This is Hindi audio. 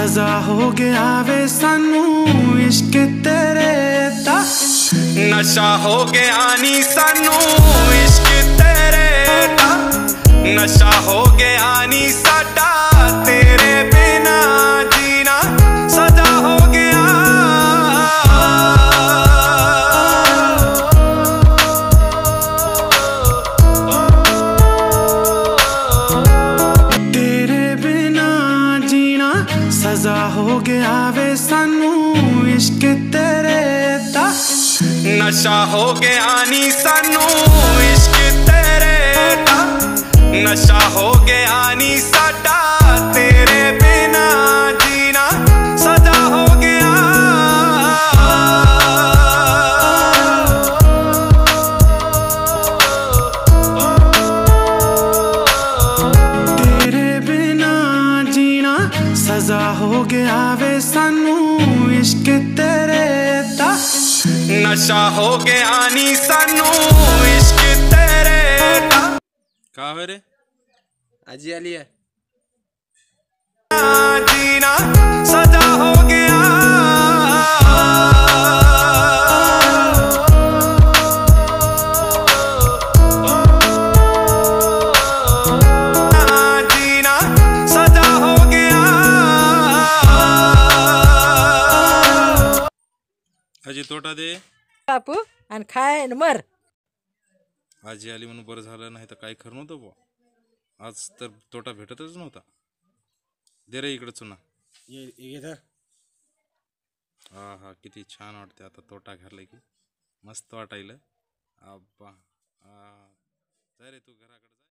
सजा हो गया वे सानू इश्क तेरे दा नशा हो गया नी सानू इश्क तेरे दा नशा हो गया नी साडा तेरे बिना जीना सजा हो गया तेरे बिना जीना सजा हो गया वे सानू इश्क तेरे दा नशा हो गया नी सानू इश्क तेरे दा नशा हो गया नी साडा तेरे बिना जीना सजा हो गया तेरे बिना जीना सजा हो गया वे सानू इश्क तेरे दा नशा हो गया नी सानू इश्क तेरे दा का रे आजी आली है जीना सजा हो गया जीना सजा हो गया आजी तोटा दे बापू आणि खाय आणि मर. आजी आली म्हणून बरं झालं, नाही तर काही खरं नव्हतं बुवा. आज तर तोटा भेटतच नव्हता. दे रे इकडे चुना. हा हा किती छान वाटते आता तोटा घातला की मस्त वाटायला. आब्बा जा रे तू घराकडे.